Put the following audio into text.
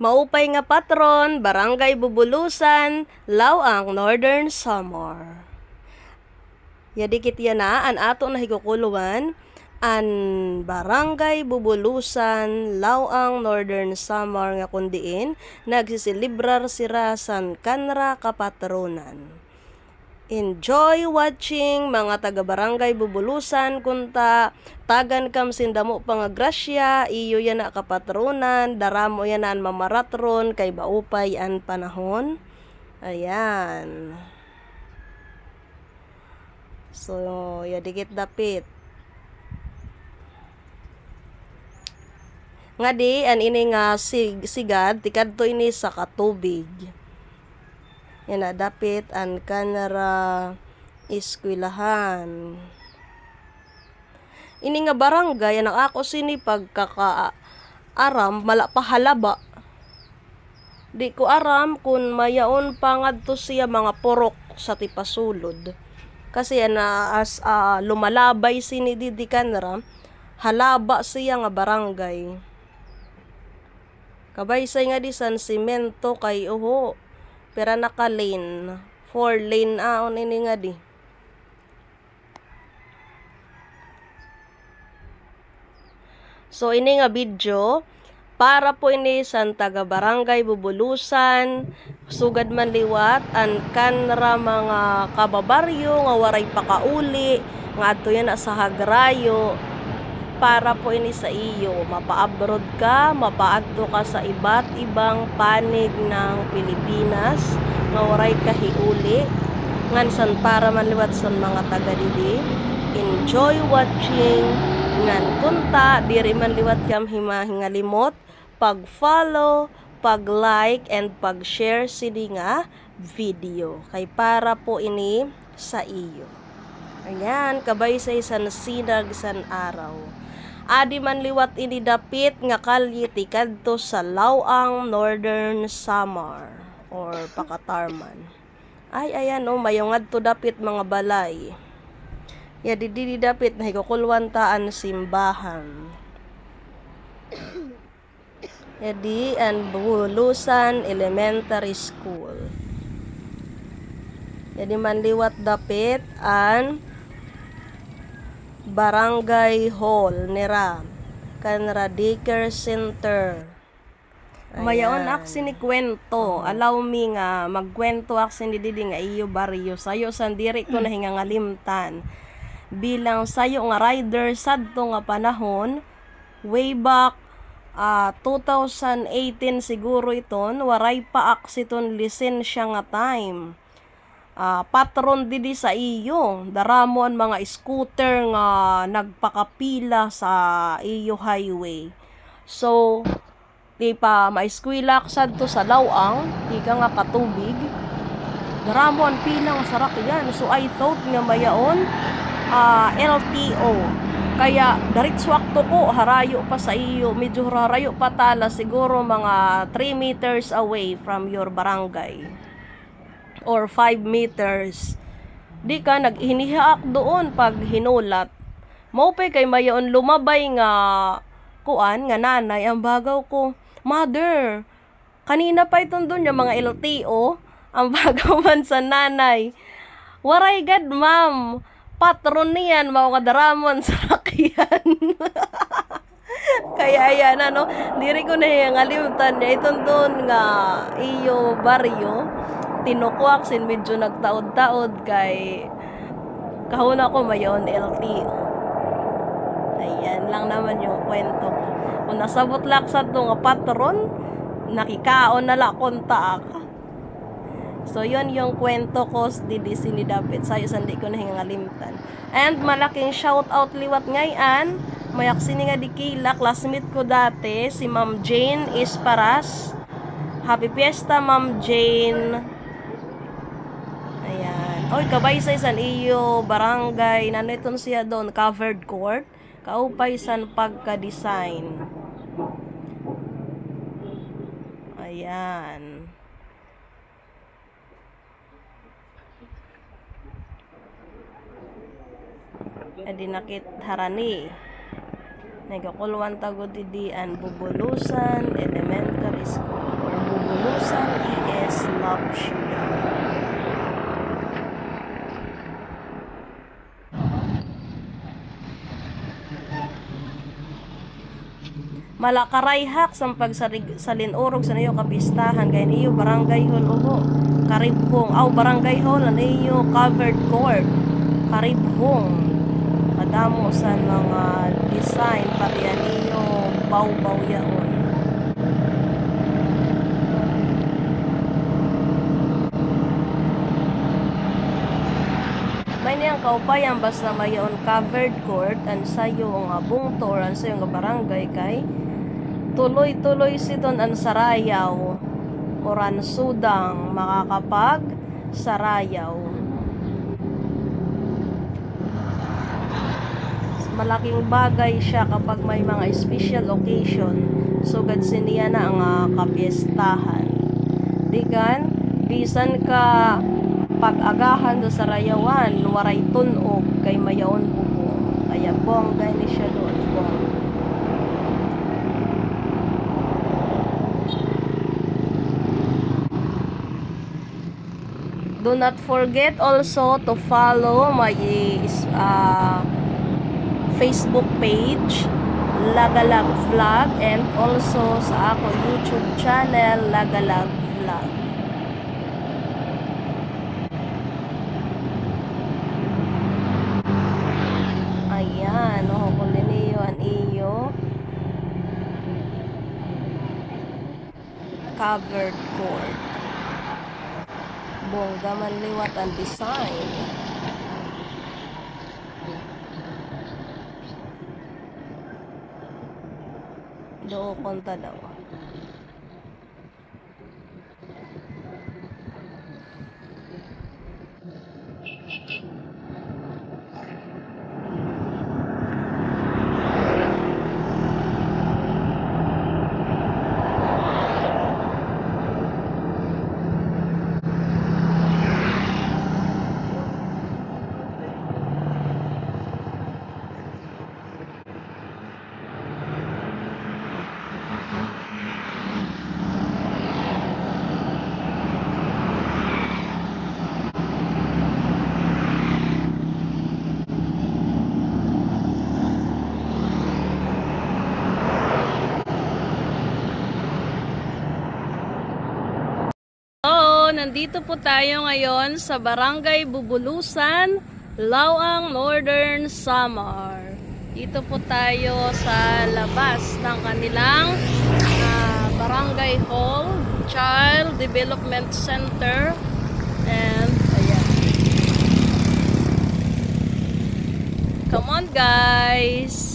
Maupay nga patron, Barangay Bubulusan, Lawang, Northern Samar. Yadikit yan na, an ato na hikukuluan, an Barangay Bubulusan, Lawang, Northern Samar nga kundiin, nagsisilibrar sira san kanra kapatronan. Enjoy watching mga taga-barangay Bubulusan kunta tagan kam sindamo pangagrasya iyo yan na kapatronan daramo yan na mamaratron kay baupay an panahon. Ayan. So yadikit dapit. Nga di an ini nga sigad tikadto ini sa katubig. Yan na dapit ang kanara iskwilahan. Ini nga barangay ang ako sini pagkakaaram malapahalaba. Di ko aram kung mayaon pangadto siya mga porok sa tipasulod. Kasi as lumalabay sini di kanara halaba siya nga barangay. Kabaysay nga di san simento kay uho. Pero naka-lane. 4 lane aon ini nga di. So ini nga video para po ini sa taga Barangay Bubulusan sugad man liwat an kanra mga kababaryo nga waray pakauli nga adto yan sa hagrayo para po ini sa iyo mapa-abroad ka, mapaadto ka sa iba't ibang panig ng Pilipinas nga waray kahiuli ngansan para manliwat sa mga taga didi. Enjoy watching ngan kunta diri manliwat kam hingalimot pag-follow, pag-like and pag-share sini nga video kay para po ini sa iyo. Ayan, kabay sa isan sinag san araw. Adi man liwat ini dapit nga kalye tikadto sa Lawang, Northern Samar or Pakatarman. Ay ayan mayong adto dapit mga balay. Ya di dapit na hikukulwan taan simbahan. Ya di an Bubulusan Elementary School. Ya di man liwat dapit an Barangay Hall nira kanra daycare center. Mayaon aksin ni kwento. Allow me nga magkwento aksin ni didi nga iyo baryo sayo sandiri ko nahinga ngalimtan. Bilang sayo nga rider sadto nga panahon way back 2018 siguro iton waray pa aksiton lisensya nga time. Patron didi sa iyo daramon mga scooter nga nagpakapila sa iyo highway. So di pa maeskwela sadto sa Lawang di ka nga katubig daramon pila nga sarakyan. So I thought nga mayaon LTO kaya diretso akto ko harayo pa sa iyo medyo harayo pa tala siguro mga 3 meters away from your barangay or 5 meters. Di ka naghinihaak doon pag hinulat. Maupay kay mayon lumabay nga kuan nga nanay ang bagaw ko. Mother, kanina pa itong doon yung mga LTO ang bagaw man sa nanay. Waray gad ma'am. Patron niyan mga daramon sa rakyan. Kaya ayan diri ko na yung alimutan niya itong doon nga iyo baryo. Tinukuak sin medyo nagtaod-taod kay kahuna ko mayon LTO. Ayan lang naman yung kwento ko. Kung nasabot laksa to nga patron, nakikaon na la kontak. So yun yung kwento ko didi sinidapit sayo sandi ko na hingalimtan. And malaking shout out liwat ngayon mayak sini nga dikila classmate ko dati si Ma'am Jane Isparas. Happy Fiesta Ma'am Jane. Oy, kabay sa isan iyo barangay naniton siya doon covered court kaupay san pagka-design. Ayan. Adi nakit harani. Nagakulwan tagod didian Bubulusan Elementary School. Malakarayhak sa pagsalinurog sa niyo kapistahan kay niyo barangay hall uho karibhong barangay hall na niyo covered court karibhong kadamo sa mga design pati niyo baw-baw yaon. May niyang kaupayan basta mayon covered court and sayo nga bungtor ang sayo nga barangay kay tuloy-tuloy siton ang sarayaw oran sudang makakapag sarayaw. Malaking bagay siya kapag may mga special occasion sugad siniya na ang kapiestahan. Dikan bisan ka pag-agahan do sa rayawan waray tunog kay mayaon bubong kaya bongga ni siya doon bongga. Do not forget also to follow my Facebook page Lagalag Vlog and also sa ako YouTube channel Lagalag Vlog. Ayan, kung niyo ang iyo covered court. Bongga man liwat ang design. Do konta daw. Nandito po tayo ngayon sa Barangay Bubulusan, Lawang, Northern Samar. Dito po tayo sa labas ng kanilang Barangay Hall, Child Development Center. And ayan. Come on guys!